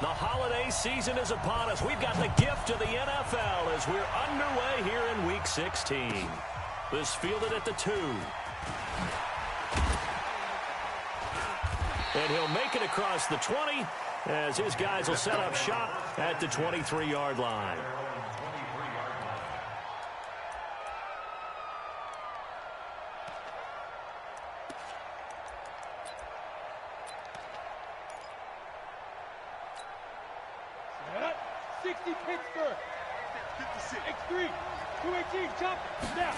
The holiday season is upon us. We've got the gift of the NFL as we're underway here in Week 16. This fielded at the 2. And he'll make it across the 20 as his guys will set up shop at the 23-yard line. Pittsburgh. 56. X3. 218. Chop. Snap.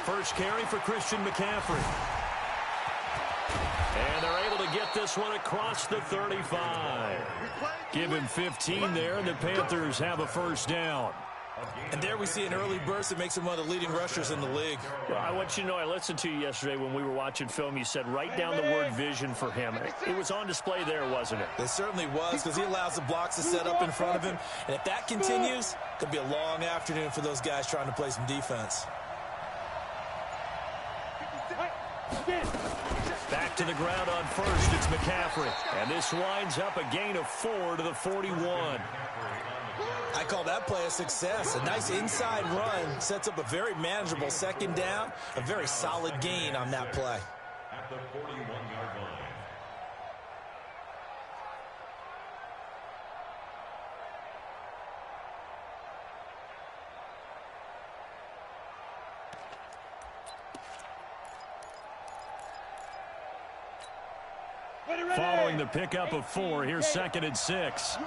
First carry for Christian McCaffrey. And they're able to get this one across the 35. Give him 15 there, and the Panthers have a first down. And there we see an early burst that makes him one of the leading rushers in the league. Well, I want you to know, I listened to you yesterday when we were watching film. You said write down the word vision for him. It was on display there, wasn't it? It certainly was, because he allows the blocks to set up in front of him. And if that continues, it could be a long afternoon for those guys trying to play some defense. Back to the ground on first. It's McCaffrey. And this winds up a gain of 4 to the 41. I call that play a success. A nice inside run sets up a very manageable second down. A very solid gain on that play. At the 41-yard line. Following the pickup of 4, here's 2nd and 6.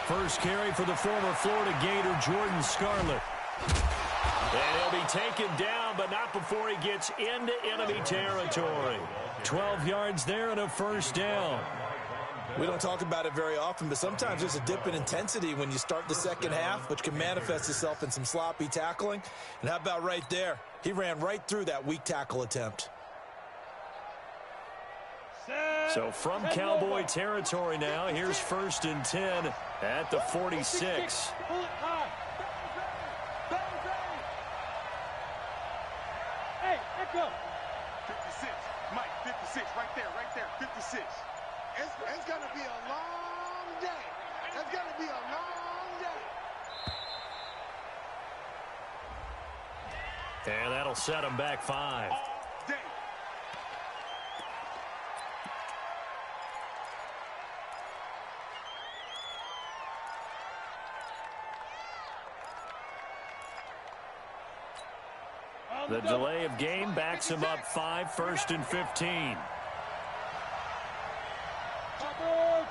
First carry for the former Florida Gator, Jordan Scarlett. And he'll be taken down, but not before he gets into enemy territory. 12 yards there and a first down. We don't talk about it very often, but sometimes there's a dip in intensity when you start the second half, which can manifest itself in some sloppy tackling. And how about right there? He ran right through that weak tackle attempt. So from Cowboy territory now, here's 1st and 10 at the 46. Hey, echo. 56, Mike, 56, right there, 56. It's going to be a long day. It's going to be a long day. And that'll set him back 5. Day. The delay of game backs him up 5, 1st and 15. Topper!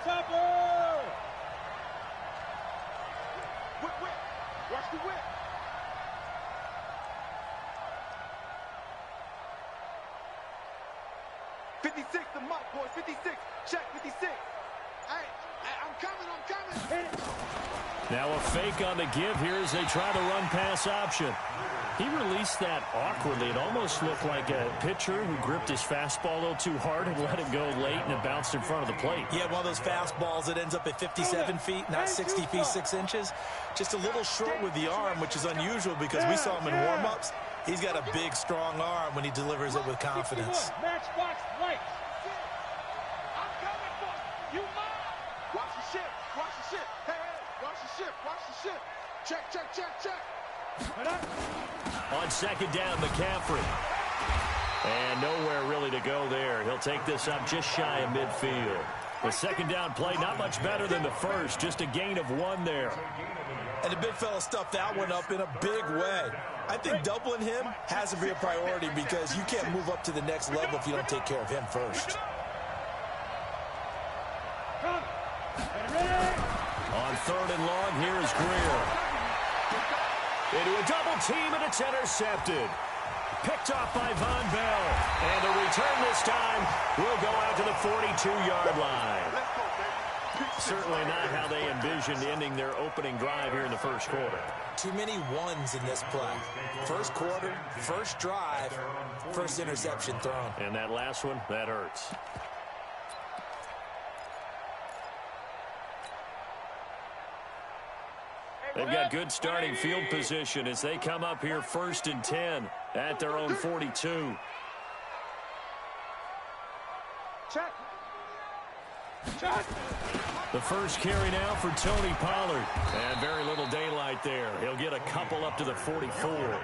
Whip. Watch the whip. '56, the mark, boys. 56. Check 56. Hey, I'm coming. Now a fake on the give here as they try the run-pass option. He released that awkwardly. It almost looked like a pitcher who gripped his fastball a little too hard and let it go late, and it bounced in front of the plate. Yeah, one of those fastballs that ends up at 57 feet, not 60 feet, 6 inches. Just a little short with the arm, which is unusual because we saw him in warm-ups. He's got a big, strong arm when he delivers it with confidence. Matchbox lights. I'm coming for you. Watch the ship. Hey, watch the ship. Check. On 2nd down, McCaffrey. And nowhere really to go there. He'll take this up just shy of midfield. The 2nd down play, not much better than the first. Just a gain of 1 there. And the big fella stuffed that one up in a big way. I think doubling him has to be a priority because you can't move up to the next level if you don't take care of him first. On 3rd and long, here's Greer. Into a double team, and it's intercepted. Picked off by Von Bell. And the return this time will go out to the 42-yard line. Certainly not how they envisioned ending their opening drive here in the first quarter. Too many ones in this play. First quarter, first drive, first interception thrown. And that last one, that hurts. They've got good starting field position as they come up here 1st and 10 at their own 42. Check. Check. The first carry now for Tony Pollard. And very little daylight there. He'll get a couple up to the 44.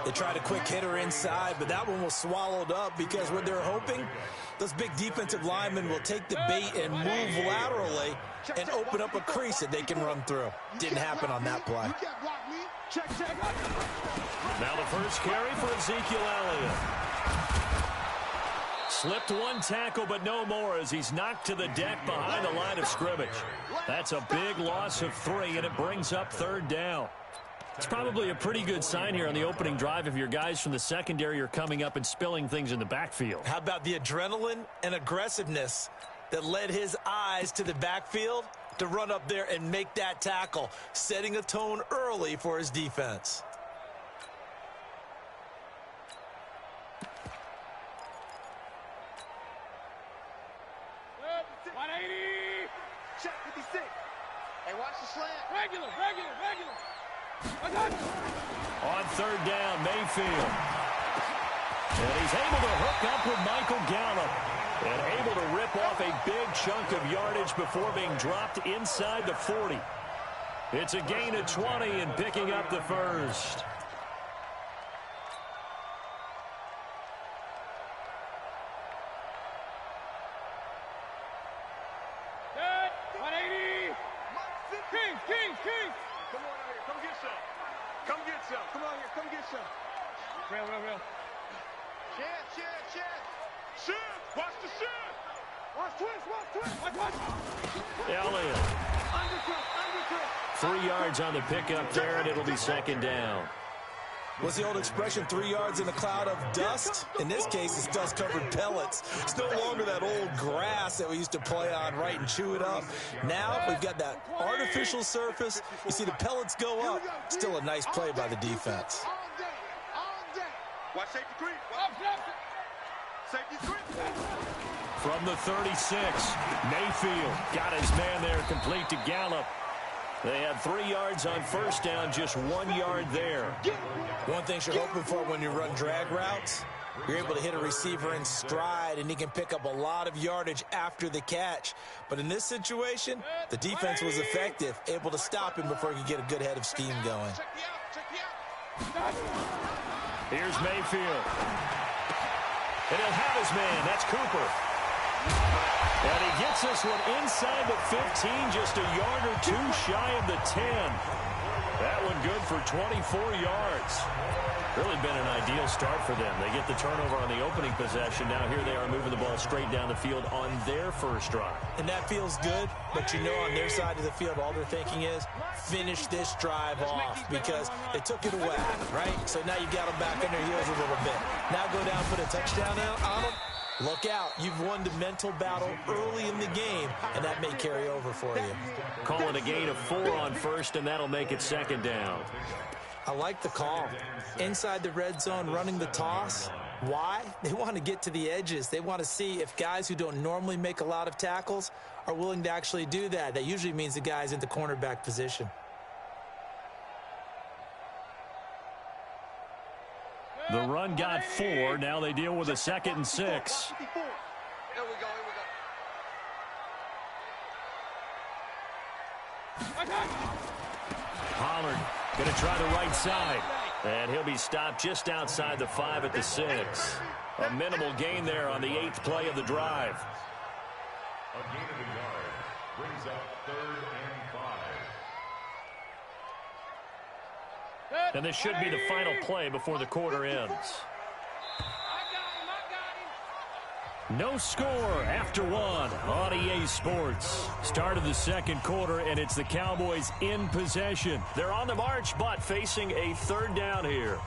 They tried a quick hitter inside, but that one was swallowed up because what they're hoping, those big defensive linemen will take the bait and move laterally and open up a crease that they can run through. Didn't happen on that play. Check. Now the first carry for Ezekiel Elliott. Slipped one tackle, but no more as he's knocked to the deck behind the line of scrimmage. That's a big loss of 3, and it brings up 3rd down. It's probably a pretty good sign here on the opening drive if your guys from the secondary are coming up and spilling things in the backfield. How about the adrenaline and aggressiveness that led his eyes to the backfield to run up there and make that tackle, setting a tone early for his defense. Good. 180. Check 56. Hey, watch the slant. Regular. On 3rd down, Mayfield. And he's able to hook up with Michael Gallup. And able to rip off a big chunk of yardage before being dropped inside the 40. It's a gain of 20 and picking up the first. Good. 180. Kings. Come on out here. Come get some. Come get some. Come on here. Come get some. Real. Shit. Watch the shit. Watch twist. Elliott. Undercut. 3 yards on the pickup there, and it'll be 2nd down. What's the old expression, 3 yards in a cloud of dust? In this case, it's dust-covered pellets. It's no longer that old grass that we used to play on, right, and chew it up. Now we've got that artificial surface. You see the pellets go up. Still a nice play by the defense. All day. Watch safety creep. Safety creep. From the 36, Mayfield got his man there, complete to Gallup. They had 3 yards on 1st down, just 1 yard there. One thing you're hoping for when you run drag routes, you're able to hit a receiver in stride, and he can pick up a lot of yardage after the catch. But in this situation, the defense was effective, able to stop him before he could get a good head of steam going. Here's Mayfield. And he'll have his man. That's Cooper. And he gets this one inside the 15, just a yard or 2 shy of the 10. That one good for 24 yards. Really been an ideal start for them. They get the turnover on the opening possession. Now here they are moving the ball straight down the field on their first drive. And that feels good, but you know on their side of the field, all they're thinking is finish this drive off because they took it away, right? So now you got them back on their heels a little bit. Now go down, put a touchdown on them. Look out. You've won the mental battle early in the game, and that may carry over for you. Calling a gain of 4 on 1st, and that'll make it 2nd down. I like the call. Inside the red zone, running the toss. Why? They want to get to the edges. They want to see if guys who don't normally make a lot of tackles are willing to actually do that. That usually means the guy's in the cornerback position. The run got 4. Now they deal with a 2nd and 6. Here we go. Pollard going to try the right side. And he'll be stopped just outside the 5 at the 6. A minimal gain there on the 8th play of the drive. A gain of a yard brings up 3rd and 5. And this should be the final play before the quarter ends. No score after 1 on EA Sports. Start of the 2nd quarter, and it's the Cowboys in possession. They're on the march, but facing a 3rd down here.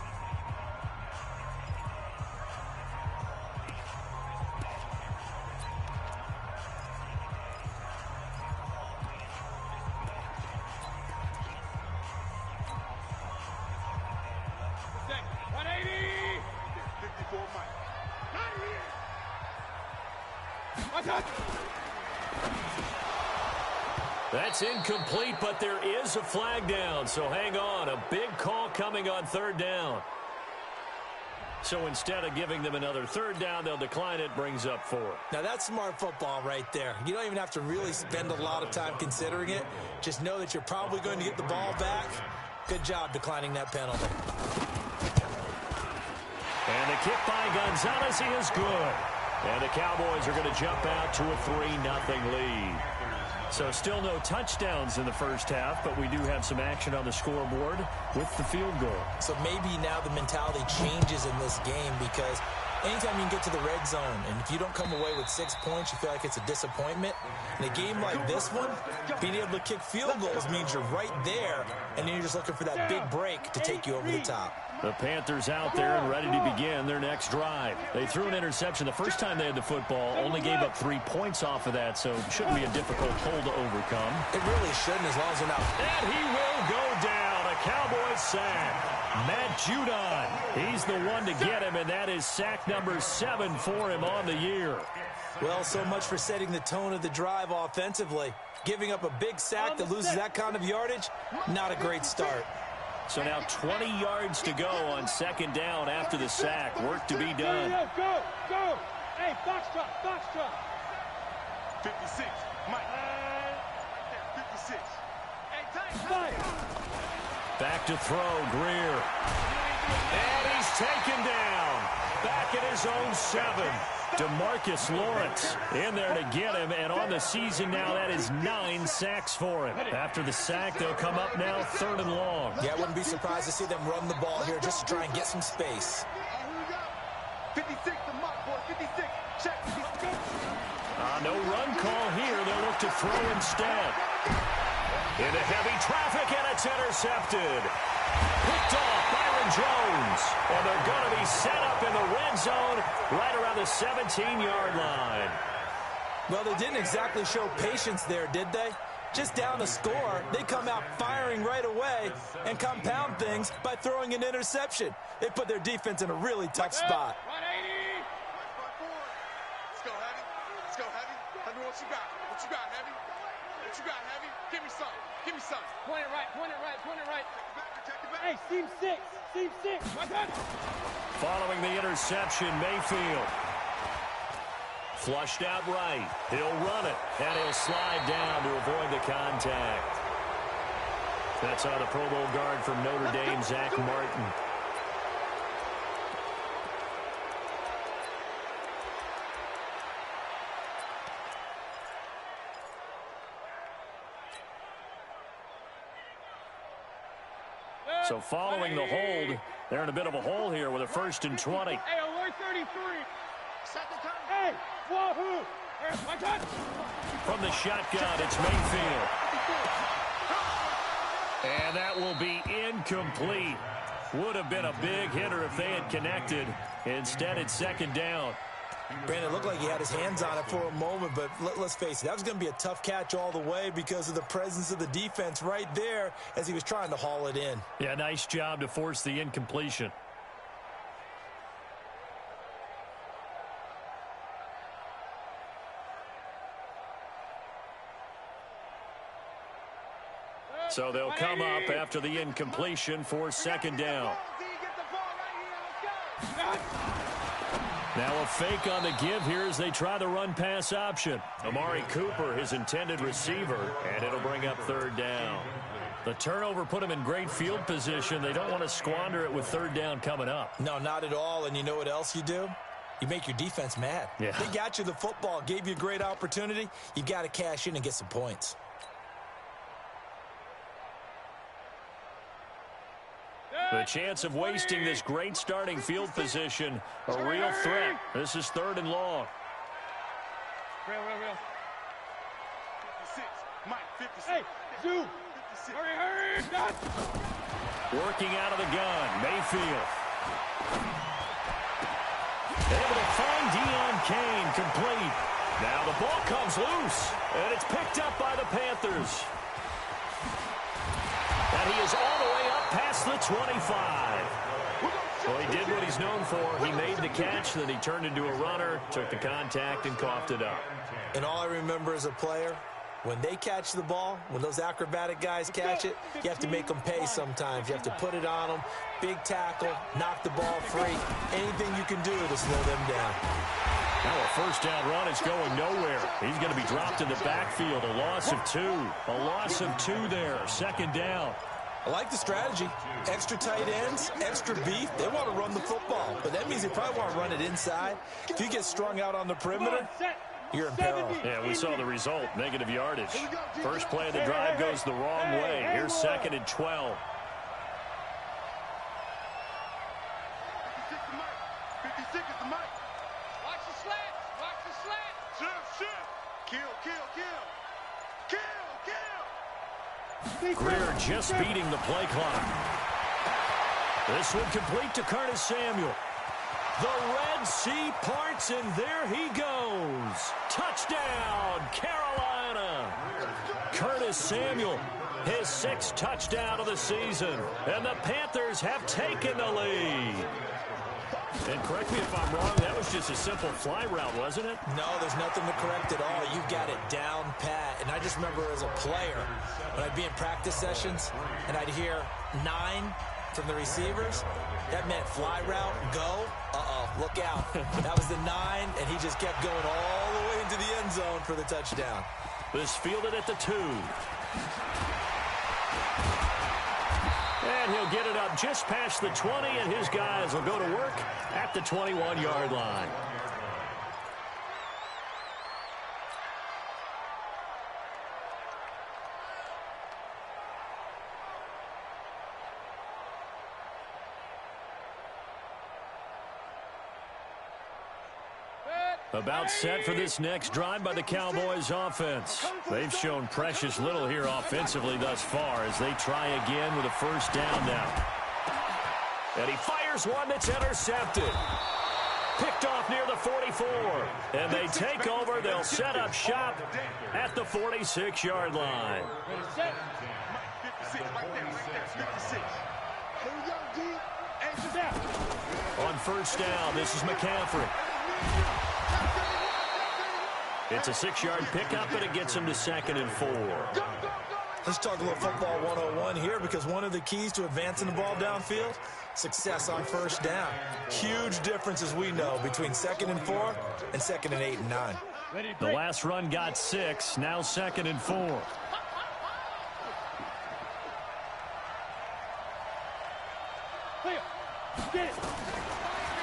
That's incomplete, but there is a flag down, so hang on. A big call coming on 3rd down. So instead of giving them another third down, they'll decline it, brings up 4. Now, that's smart football right there. You don't even have to really spend a lot of time considering it. Just know that you're probably going to get the ball back. Good job declining that penalty. And the kick by Gonzalez is good. And the Cowboys are going to jump out to a 3-0 lead. So still no touchdowns in the first half, but we do have some action on the scoreboard with the field goal. So maybe now the mentality changes in this game because anytime you can get to the red zone, and if you don't come away with 6 points, you feel like it's a disappointment. In a game like this one, being able to kick field goals means you're right there, and then you're just looking for that big break to take you over the top. The Panthers out there and ready to begin their next drive. They threw an interception the first time they had the football, only gave up 3 points off of that, so it shouldn't be a difficult hole to overcome. It really shouldn't as long as they're not. And he will go down. A Cowboys sack. Matt Judon, he's the one to get him, and that is sack number 7 for him on the year. Well, so much for setting the tone of the drive offensively. Giving up a big sack that loses that kind of yardage, not a great start. So now 20 yards to go on second down after the sack. Work to be done. Go, go. Hey, box truck. 56, Mike. 56. Hey, Fire. Back to throw, Greer. And he's taken down. Back at his own 7. DeMarcus Lawrence in there to get him, and on the season now, that is 9 sacks for him. After the sack, they'll come up now 3rd and long. Yeah, I wouldn't be surprised to see them run the ball here just to try and get some space. 56, the mock boy, 56. Check. No run call here. They'll look to throw instead. Into heavy traffic, and it's intercepted. Picked off Byron Jones. And they're going to be set up in the red zone right around the 17-yard line. Well, they didn't exactly show patience there, did they? Just down the score, they come out firing right away and compound things by throwing an interception. They put their defense in a really tough spot. 180. Let's go, Heavy. Let's go, Heavy. Tell me what you got. What you got, Heavy? What you got, Heavy? Give me some. Give me some. Point it right. Protect the back. Hey, seam 6. My God. Following the interception, Mayfield. Flushed out right. He'll run it, and he'll slide down to avoid the contact. That's on the Pro Bowl guard from Notre Dame, Zach Martin. So following the hold, they're in a bit of a hole here with a 1st and 20. Hey, alert 33. Hey, wahoo. My God. From the shotgun, it's Mayfield. And that will be incomplete. Would have been a big hitter if they had connected. Instead, it's 2nd down. Brandon, it looked like he had his hands on it for a moment, but let's face it, that was going to be a tough catch all the way because of the presence of the defense right there as he was trying to haul it in. Yeah, nice job to force the incompletion. So they'll come up after the incompletion for 2nd down. Now a fake on the give here as they try the run-pass option. Amari Cooper, his intended receiver, and it'll bring up 3rd down. The turnover put him in great field position. They don't want to squander it with 3rd down coming up. No, not at all. And you know what else you do? You make your defense mad. Yeah. They got you the football, gave you a great opportunity. You've got to cash in and get some points. The chance of wasting this great starting field position, a real threat. This is 3rd and long. Real. 56, Mike, 56. Hey, zoom. 56. Hurry. God. Working out of the gun, Mayfield. Able to find Deion Kane, complete. Now the ball comes loose, and it's picked up by the Panthers. And he is all the way up past the 25. Well, he did what he's known for. He made the catch, then he turned into a runner, took the contact, and coughed it up. And all I remember as a player, When they catch the ball, when those acrobatic guys catch it, you have to make them pay sometimes. You have to put it on them, big tackle, knock the ball free. Anything you can do to slow them down. Now a first down run is going nowhere. He's going to be dropped in the backfield. A loss of 2. A loss of 2 there. Second down. I like the strategy. Extra tight ends, extra beef. They want to run the football, but that means they probably want to run it inside. If you get strung out on the perimeter, you're in peril. Yeah, we saw the result. Negative yardage. First play of the drive goes the wrong way. Here's 2nd and 12. 56 is the mic. Watch the slant. Watch the slant. Shift. Kill. Greer just beating the play clock. This one complete to Curtis Samuel. The Red Sea parts, and there he goes. Touchdown, Carolina. Curtis Samuel, his 6th touchdown of the season. And the Panthers have taken the lead. And correct me if I'm wrong, that was just a simple fly route, wasn't it? No, there's nothing to correct at all. You've got it down pat. And I just remember as a player, when I'd be in practice sessions, and I'd hear 9 from the receivers, that meant fly route, go, look out. That was the 9, and he just kept going all the way into the end zone for the touchdown. This fielded at the 2. And he'll get it up just past the 20, and his guys will go to work at the 21-yard line. About set for this next drive by the Cowboys offense. They've shown precious little here offensively thus far as they try again with a first down now. And he fires one that's intercepted. Picked off near the 44. And they take over. They'll set up shop at the 46-yard line. 56 right there. 56. Here we go, D. Extra down. On first down, this is McCaffrey. It's a 6-yard pickup, and it gets him to 2nd and 4. Let's talk a little football 101 here, because one of the keys to advancing the ball downfield, success on first down. Huge difference, as we know, between 2nd and 4 and 2nd and 8 and 9. The last run got 6, now 2nd and 4.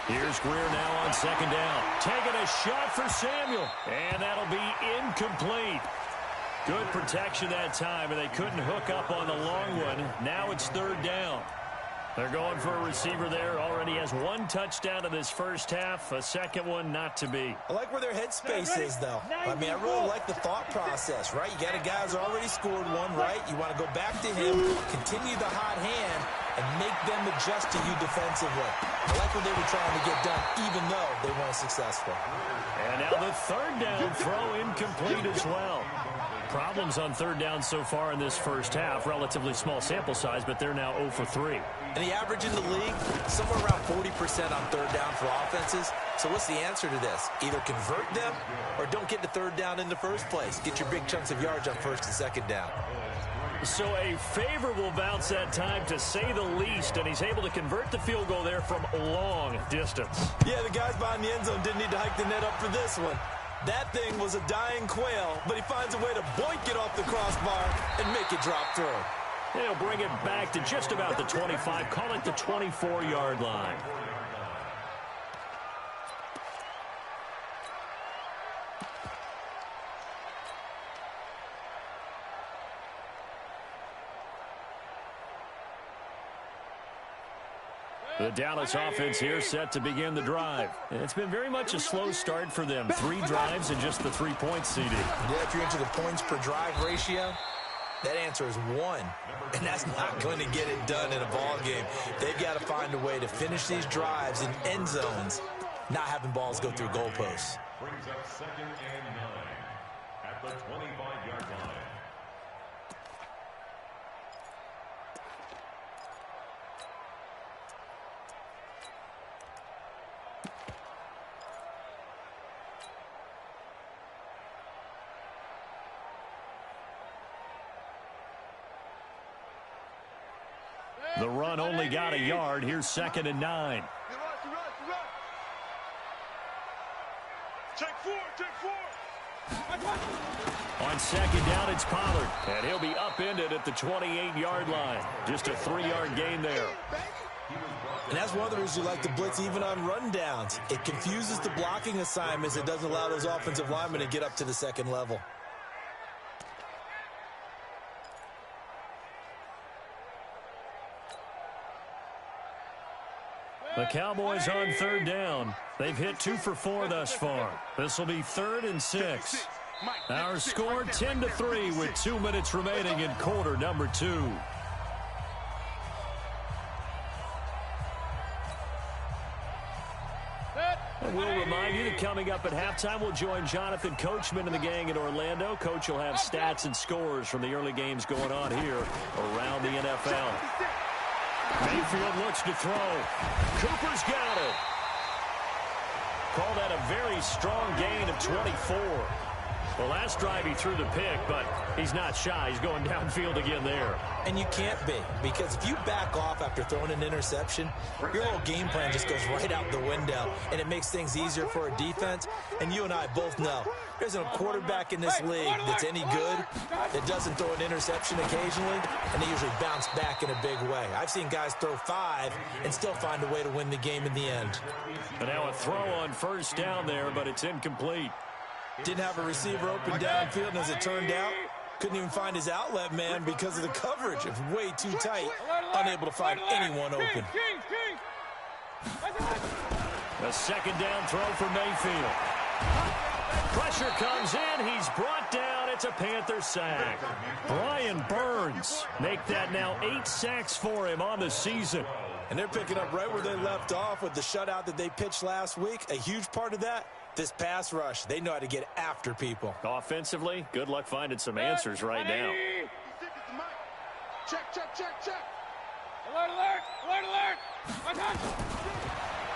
Here's Greer now on 2nd down. Taking a shot for Samuel. And that'll be incomplete. Good protection that time, and they couldn't hook up on the long one. Now it's 3rd down. They're going for a receiver there. Already has 1 touchdown in this first half. A second one not to be. I like where their headspace is, though. I mean, I really like the thought process, right? You got a guy who's already scored 1, right? You want to go back to him, continue the hot hand, and make them adjust to you defensively. I like what they were trying to get done, even though they weren't successful. And now the 3rd down throw incomplete as well. Problems on 3rd down so far in this first half. Relatively small sample size, but they're now 0 for 3. And the average in the league, somewhere around 40% on 3rd down for offenses. So what's the answer to this? Either convert them or don't get the 3rd down in the first place. Get your big chunks of yards on 1st and 2nd down. So a favorable bounce that time, to say the least, and he's able to convert the field goal there from long distance. Yeah, the guys behind the end zone didn't need to hike the net up for this one. That thing was a dying quail, but he finds a way to boink it off the crossbar and make it drop through. He'll bring it back to just about the 25, call it the 24-yard line. The Dallas offense here set to begin the drive. It's been very much a slow start for them. 3 drives and just the 3 points CD. Yeah, if you're into the points per drive ratio, that answer is 1. And that's not going to get it done in a ball game. They've got to find a way to finish these drives in end zones, not having balls go through goalposts. Brings up 2nd and 9 at the 25-yard line. The run only got a yard. Here's 2nd and 9. Check four. On 2nd down, it's Pollard. And he'll be upended at the 28-yard line. Just a 3-yard gain there. And that's one of the reasons you like to blitz even on run downs. It confuses the blocking assignments. It doesn't allow those offensive linemen to get up to the second level. The Cowboys on 3rd down. They've hit 2 for 4 thus far. This will be 3rd and 6. Our score 10-3 with 2 minutes remaining in quarter number 2. And we'll remind you that coming up at halftime, we'll join Jonathan Coachman and the gang in Orlando. Coach will have stats and scores from the early games going on here around the NFL. Mayfield looks to throw. Cooper's got it. Call that a very strong gain of 24. The last drive he threw the pick, but he's not shy. He's going downfield again there. And you can't be, because if you back off after throwing an interception, your whole game plan just goes right out the window, and it makes things easier for a defense. And you and I both know there's a quarterback in this league that's any good that doesn't throw an interception occasionally, and they usually bounce back in a big way. I've seen guys throw 5 and still find a way to win the game in the end. And now a throw on 1st down there, but it's incomplete. Didn't have a receiver open downfield, and as it turned out, couldn't even find his outlet man because of the coverage. It was way too tight, unable to find anyone open. A 2nd down throw for Mayfield. Pressure comes in. He's brought down. It's a Panther sack. Brian Burns make that now 8 sacks for him on the season. And they're picking up right where they left off with the shutout that they pitched last week. A huge part of that, this pass rush. They know how to get after people. Offensively, good luck finding some answers right now. Check. Alert, alert, alert, alert.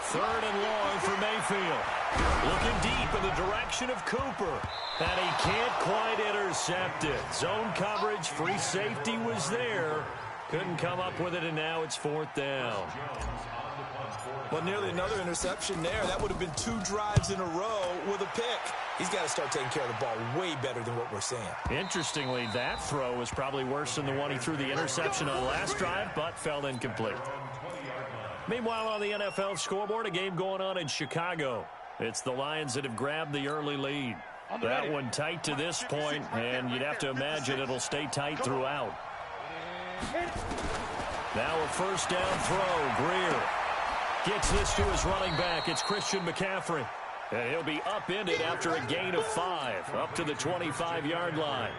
3rd and long for Mayfield. Looking deep in the direction of Cooper. And he can't quite intercept it. Zone coverage, free safety was there. Couldn't come up with it, and now it's 4th down. Well, nearly another interception there. That would have been 2 drives in a row with a pick. He's got to start taking care of the ball way better than what we're seeing. Interestingly, that throw was probably worse than the one he threw the interception on last drive, but fell incomplete. Meanwhile, on the NFL scoreboard, a game going on in Chicago. It's the Lions that have grabbed the early lead. That one tight to this point, and you'd have to imagine it'll stay tight throughout. Now a 1st down throw. Greer gets this to his running back. It's Christian McCaffrey. And he'll be upended after a gain of 5, up to the 25-yard line.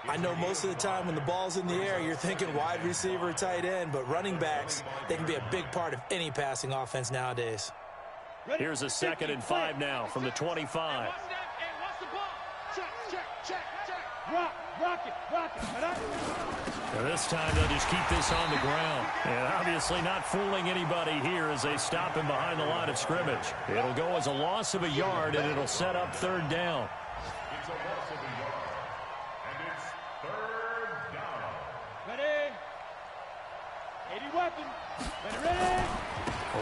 I know most of the time when the ball's in the air, you're thinking wide receiver, tight end, but running backs, they can be a big part of any passing offense nowadays. Here's a 2nd and 5 now from the 25. Rock it. And this time they'll just keep this on the ground. And obviously not fooling anybody here as they stop him behind the line of scrimmage. It'll go as a loss of a yard, and it'll set up 3rd down. It's a loss of a yard. And it's 3rd down. Ready. 80 weapon. Ready.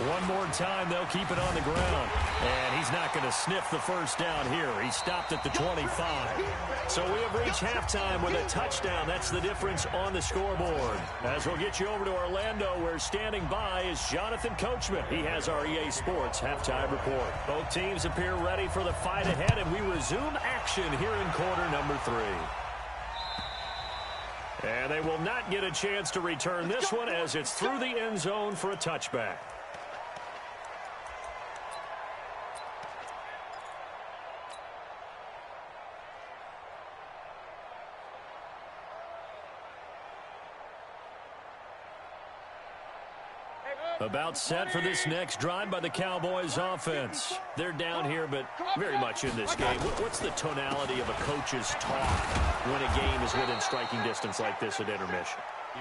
One more time, they'll keep it on the ground. And he's not going to sniff the 1st down here. He stopped at the 25. So we have reached halftime with a touchdown. That's the difference on the scoreboard. As we'll get you over to Orlando, where standing by is Jonathan Coachman. He has our EA Sports halftime report. Both teams appear ready for the fight ahead, and we resume action here in quarter number 3. And they will not get a chance to return this one as it's through the end zone for a touchback. About set for this next drive by the Cowboys offense. They're down here, but very much in this game. What's the tonality of a coach's talk when a game is within striking distance like this at intermission?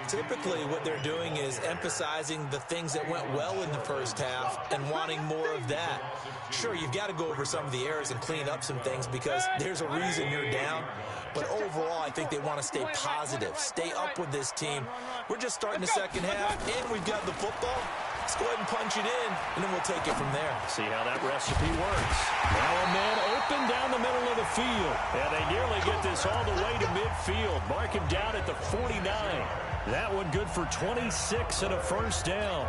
Typically, what they're doing is emphasizing the things that went well in the first half and wanting more of that. Sure, you've got to go over some of the errors and clean up some things because there's a reason you're down. But overall, I think they want to stay positive, stay up with this team. We're just starting the second half, and we've got the football. Let's go ahead and punch it in, and then we'll take it from there. See how that recipe works. Now a man open down the middle of the field. And they nearly get this all the way to midfield. Mark him down at the 49. That one good for 26 and a first down.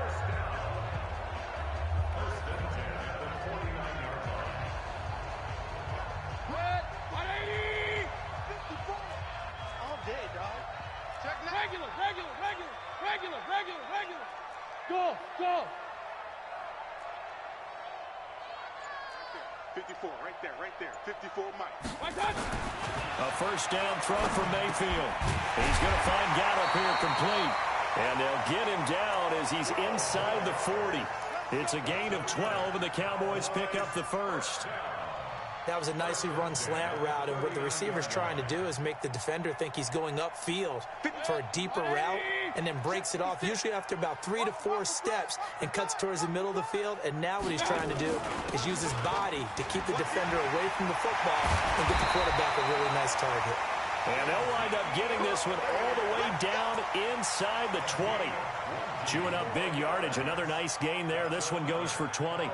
All day, dog. Check now. Regular. Go. 54, right there. 54, Mike. My touch. A first down throw for Mayfield. He's going to find Gallup here complete. And they'll get him down as he's inside the 40. It's a gain of 12, and the Cowboys pick up the first. That was a nicely run slant route, and what the receiver's trying to do is make the defender think he's going upfield for a deeper route and then breaks it off, usually after about 3 to 4 steps, and cuts towards the middle of the field. And now what he's trying to do is use his body to keep the defender away from the football and get the quarterback a really nice target. And they'll wind up getting this one all the way down inside the 20. Chewing up big yardage. Another nice gain there. This one goes for 20.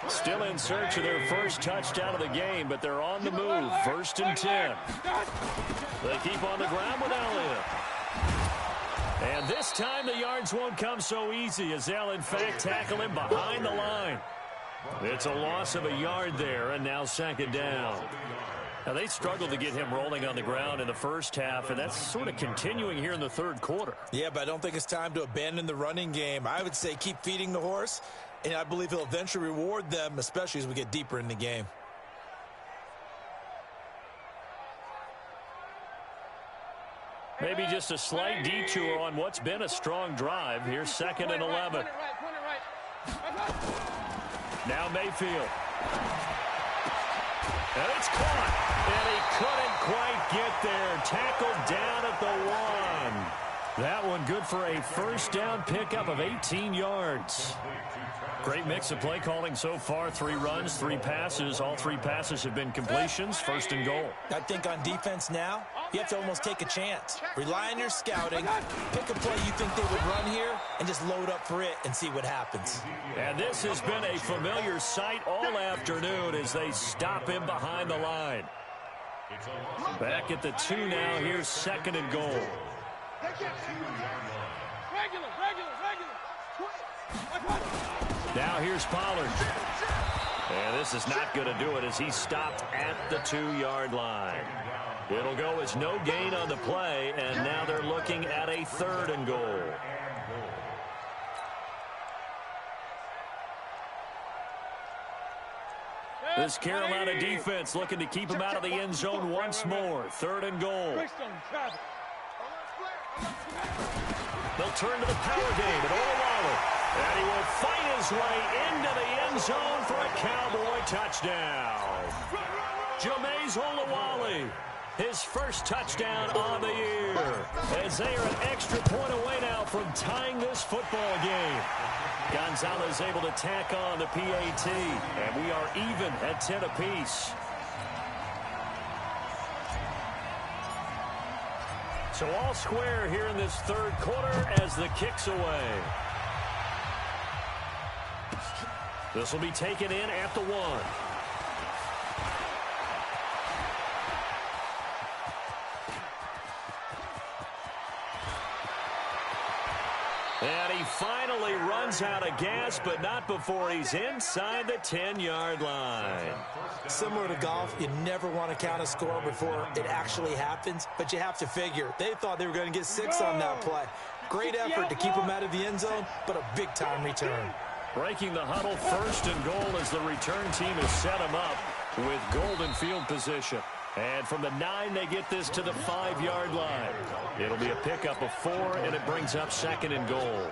Still in search of their first touchdown of the game, but they're on the move. 1st and 10. They keep on the ground with Elliott. And this time the yards won't come so easy as they'll, in fact, tackle him behind the line. It's a loss of a yard there, and now 2nd down. Now, they struggled to get him rolling on the ground in the first half, and that's sort of continuing here in the 3rd quarter. Yeah, but I don't think it's time to abandon the running game. I would say keep feeding the horse, and I believe he'll eventually reward them, especially as we get deeper in the game. Maybe just a slight detour on what's been a strong drive. Here's 2nd and 11. Now Mayfield. And it's caught. And he couldn't quite get there. Tackled down at the 1. That one good for a first down pickup of 18 yards. Great mix of play calling so far. 3 runs, 3 passes. All 3 passes have been completions. 1st and goal. I think on defense now, you have to almost take a chance. Rely on your scouting. Pick a play you think they would run here and just load up for it and see what happens. And this has been a familiar sight all afternoon as they stop him behind the line. Back at the 2 now. Here's 2nd and goal. Regular. Now here's Pollard. And this is not going to do it as he's stopped at the 2-yard line. It'll go as no gain on the play, and now they're looking at a 3rd and goal. This Carolina defense looking to keep him out of the end zone once more. 3rd and goal. They'll turn to the power game at Olawale. And he will fight his way into the end zone for a Cowboy touchdown. Jameis Olawale, his first touchdown on the year. As they are an extra point away now from tying this football game. Gonzalez able to tack on the PAT. And we are even at 10 apiece. So all square here in this 3rd quarter as the kick's away. This will be taken in at the 1. And he finally runs out of gas, but not before he's inside the 10-yard line. Similar to golf, you never want to count a score before it actually happens, but you have to figure. They thought they were going to get 6 on that play. Great effort to keep him out of the end zone, but a big-time return. Breaking the huddle, 1st and goal as the return team has set him up with golden field position. And from the 9, they get this to the 5-yard line. It'll be a pickup of 4, and it brings up 2nd and goal.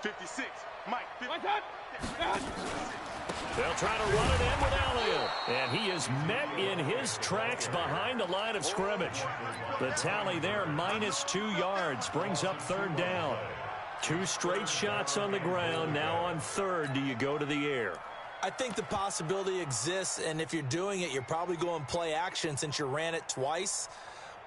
56. Mike, 56. One time. They'll try to run it in with Elliott. And he is met in his tracks behind the line of scrimmage. The tally there, -2 yards, brings up third down. 2 straight shots on the ground. Now on third, do you go to the air? I think the possibility exists, and if you're doing it, you're probably going play action since you ran it twice.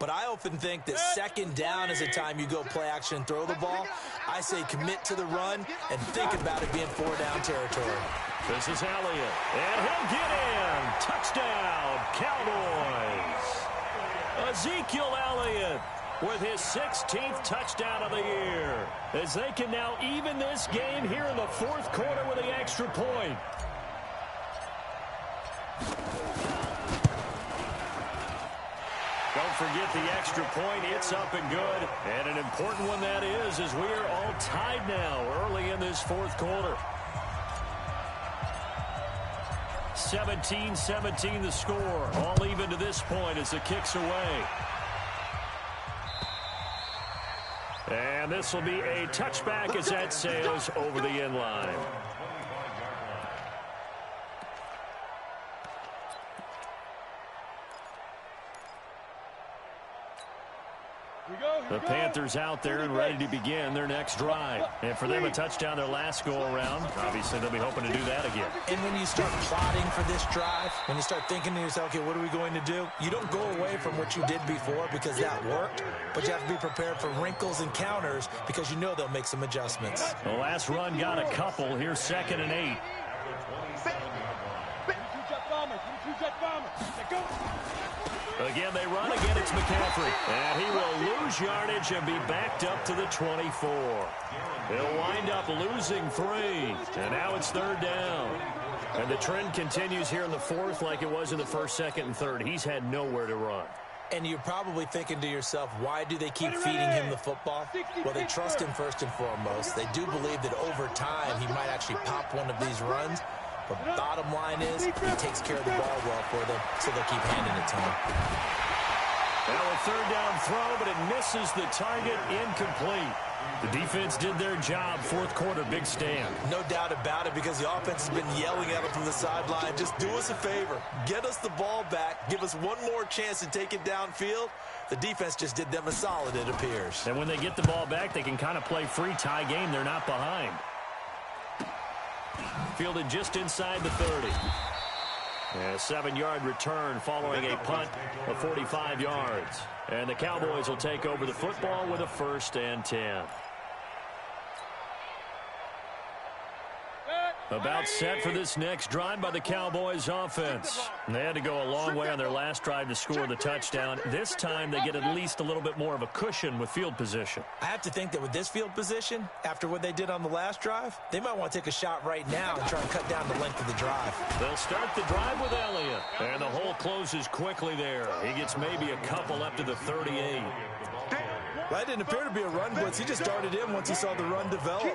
But I often think that second down is the time you go play action and throw the ball. I say commit to the run and think about it being 4-down territory. This is Elliott, and he'll get in. Touchdown, Cowboys. Ezekiel Elliott with his 16th touchdown of the year, as they can now even this game here in the fourth quarter with the extra point. Don't forget the extra point. It's up and good. And an important one that is, as we are all tied now early in this fourth quarter. 17-17 the score. All even to this point as the kick's away. And this will be a touchback as that sails over the end line. The Panthers out there and ready to begin their next drive. And for them, a touchdown their last go-around. Obviously, they'll be hoping to do that again. And when you start plotting for this drive, when you start thinking to yourself, okay, what are we going to do? You don't go away from what you did before because that worked, but you have to be prepared for wrinkles and counters because you know they'll make some adjustments. The last run got a couple. Here's 2nd and 8. Again, they run. Again, it's McCaffrey. And he will lose yardage and be backed up to the 24. They'll wind up losing 3. And now it's 3rd down. And the trend continues here in the fourth like it was in the first, second, and third. He's had nowhere to run. And you're probably thinking to yourself, why do they keep feeding him the football? Well, they trust him first and foremost. They do believe that over time he might actually pop one of these runs. But bottom line is, he takes care of the ball well for them, so they'll keep handing it to him. Now a 3rd down throw, but it misses the target, incomplete. The defense did their job. Fourth quarter, big stand. No doubt about it, because the offense has been yelling at them from the sideline. Just do us a favor. Get us the ball back. Give us one more chance to take it downfield. The defense just did them a solid, it appears. And when they get the ball back, they can kind of play free tie game. They're not behind. Fielded just inside the 30. And a 7-yard return following a punt of 45 yards. And the Cowboys will take over the football with a 1st and 10. About set for this next drive by the Cowboys offense. They had to go a long way on their last drive to score the touchdown. This time they get at least a little bit more of a cushion with field position. I have to think that with this field position, after what they did on the last drive, they might want to take a shot right now and try and cut down the length of the drive. They'll start the drive with Elliott. And the hole closes quickly there. He gets maybe a couple up to the 38. Well, that didn't appear to be a run blitz. He just darted in once he saw the run develop.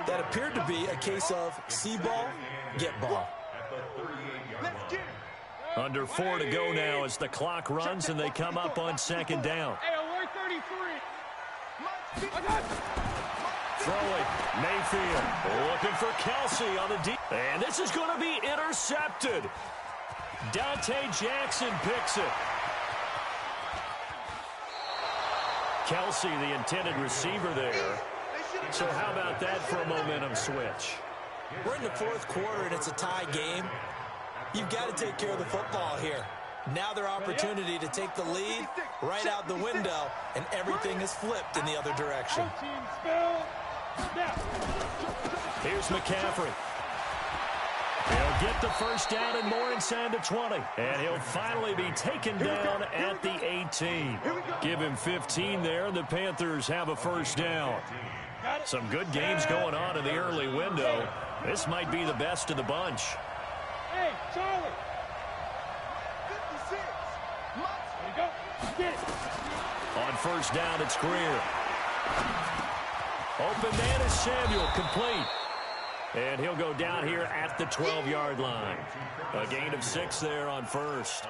That appeared to be a case of see ball, get ball. Under 4 to go now as the clock runs and they come up on 2nd down. Hey, alert 33. Throwing, Mayfield looking for Kelsey on the deep. And this is going to be intercepted. Dante Jackson picks it. Kelsey, the intended receiver there. So how about that for a momentum switch? We're in the fourth quarter, and it's a tie game. You've got to take care of the football here. Now their opportunity to take the lead right out the window, and everything is flipped in the other direction. Here's McCaffrey. He'll get the 1st down and more inside the 20. And he'll finally be taken down at the 18. Give him 15 there, and the Panthers have a 1st down. Some good games going on in the early window. This might be the best of the bunch. Hey, Charlie. 56. There you go. Get it. On 1st down, it's Greer. Open man is Samuel, complete. And he'll go down here at the 12-yard line. A gain of 6 there on first.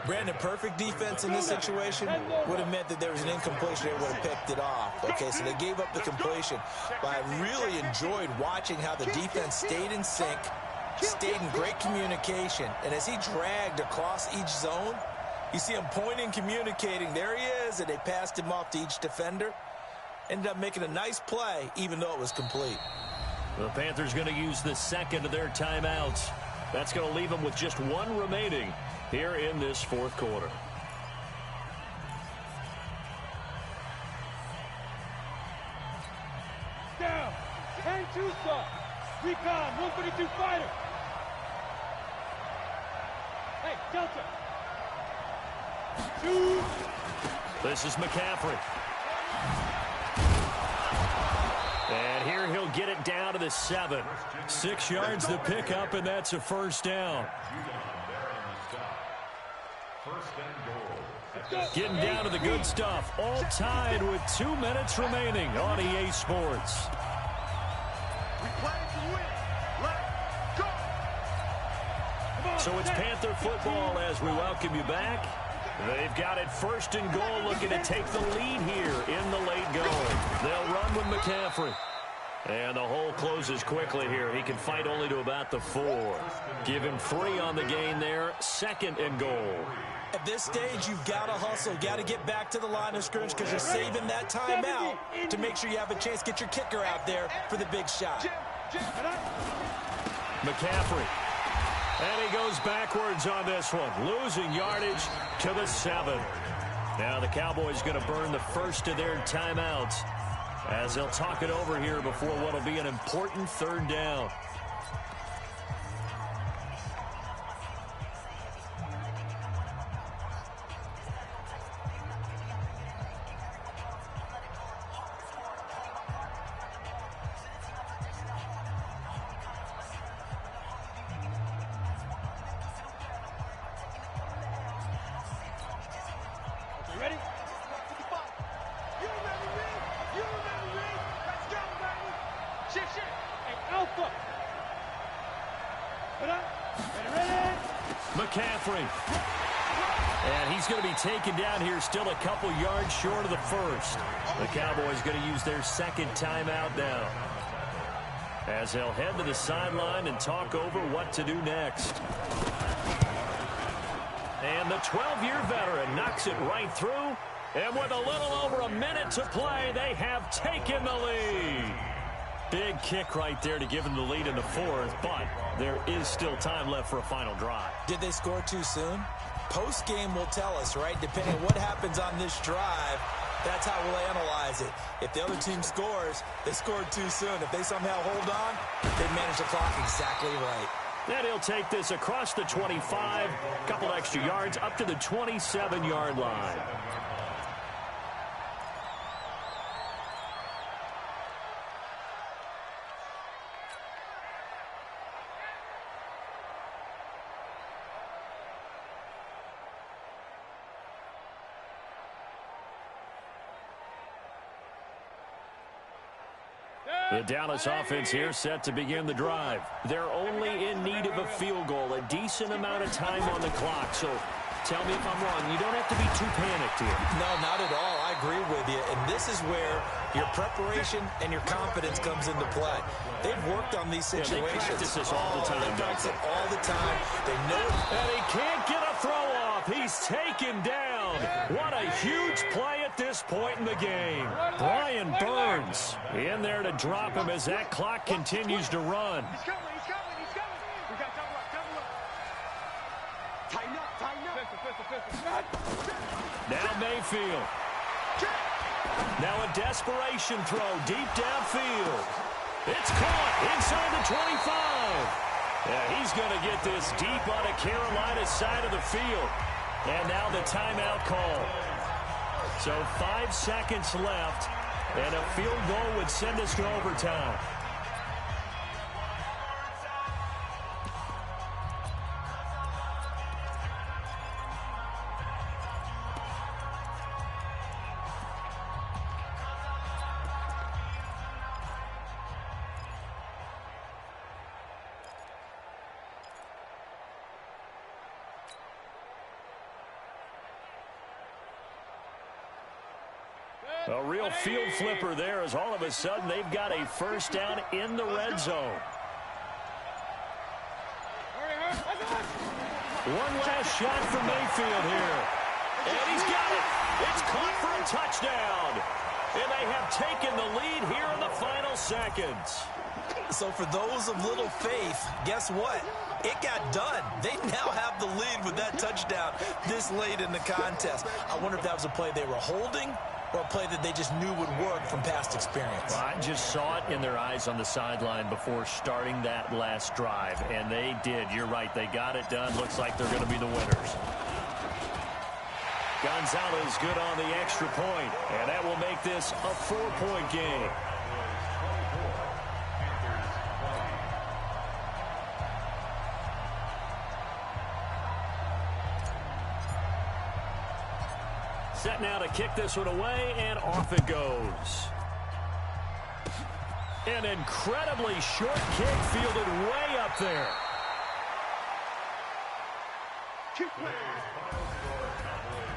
Brandon, perfect defense in this situation would have meant that there was an incompletion. They would have picked it off. Okay, so they gave up the completion. But I really enjoyed watching how the defense stayed in sync, stayed in great communication. And as he dragged across each zone, you see him pointing, communicating. There he is, and they passed him off to each defender. Ended up making a nice play, even though it was complete. The Panthers going to use the second of their timeouts. That's going to leave them with just 1 remaining here in this fourth quarter. Down. 10-2 stop. Recon. 132 fighter. Hey, Delta. 2. This is McCaffrey. And here he'll get it down to the 7. 6 yards to pick up, and that's a first down. Getting down to the good stuff. All tied with 2 minutes remaining on EA Sports. We play to win. Let's go. So it's Panther football as we welcome you back. They've got it first and goal, looking to take the lead here in the late going. They'll run with McCaffrey. And the hole closes quickly here. He can fight only to about the 4. Give him 3 on the gain there. Second and goal. At this stage, you've got to hustle. Got to get back to the line of scrimmage because you're saving that time out to make sure you have a chance. Get your kicker out there for the big shot. McCaffrey. And he goes backwards on this one, losing yardage to the 7. Now the Cowboys going to burn the first of their timeouts as they'll talk it over here before what will be an important 3rd down. McCaffrey. And he's going to be taken down here still a couple yards short of the first. The Cowboys going to use their second timeout now, as they'll head to the sideline and talk over what to do next. And the 12-year veteran knocks it right through. And with a little over a minute to play, they have taken the lead. Big kick right there to give them the lead in the 4th, but there is still time left for a final drive. Did they score too soon? Post-game will tell us, right? Depending on what happens on this drive, that's how we'll analyze it. If the other team scores, they scored too soon. If they somehow hold on, they manage the clock exactly right. Then he'll take this across the 25, a couple extra yards, up to the 27-yard line. The Dallas offense here set to begin the drive. They're only in need of a field goal, a decent amount of time on the clock. So tell me if I'm wrong. You don't have to be too panicked here. No, not at all. I agree with you. And this is where your preparation and your confidence comes into play. They've worked on these situations. They practice this all the time. They practice it all the time. They know it. And he can't get a throw off. He's taken down. What a huge play at this point in the game. Brian Burns in there to drop him as that clock continues to run. He's coming. We got to double up. Tighten up. Now Mayfield. Now a desperation throw deep downfield. It's caught inside the 25. Yeah, he's going to get this deep on the Carolina side of the field. And now the timeout call. So 5 seconds left, and a field goal would send us to overtime. A real field flipper there as all of a sudden they've got a first down in the red zone. One last shot for Mayfield here. And he's got it. It's caught for a touchdown. And they have taken the lead here in the final seconds. So for those of little faith, guess what? It got done. They now have the lead with that touchdown this late in the contest. I wonder if that was a play they were holding or a play that they just knew would work from past experience. Well, I just saw it in their eyes on the sideline before starting that last drive, and they did. You're right. They got it done. Looks like they're going to be the winners. Gonzalez good on the extra point, and that will make this a 4-point game. Set now to kick this one away, and off it goes. An incredibly short kick fielded way up there.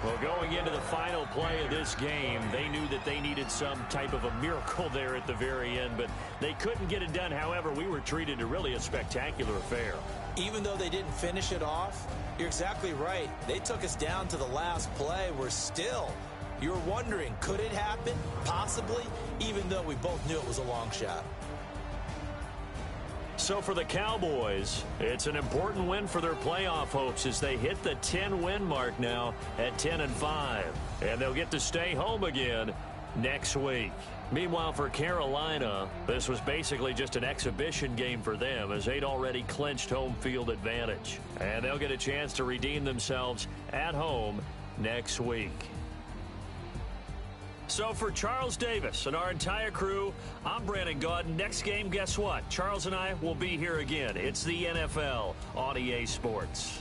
Well, going into the final play of this game, they knew that they needed some type of a miracle there at the very end, but they couldn't get it done. However, we were treated to really a spectacular affair. Even though they didn't finish it off, you're exactly right. They took us down to the last play. We're still, you're wondering, could it happen? Possibly, even though we both knew it was a long shot. So for the Cowboys, it's an important win for their playoff hopes as they hit the 10-win mark now at 10-5. And they'll get to stay home again next week. Meanwhile, for Carolina, this was basically just an exhibition game for them as they'd already clinched home field advantage. And they'll get a chance to redeem themselves at home next week. So for Charles Davis and our entire crew, I'm Brandon Gaudin. Next game, guess what? Charles and I will be here again. It's the NFL on EA Sports.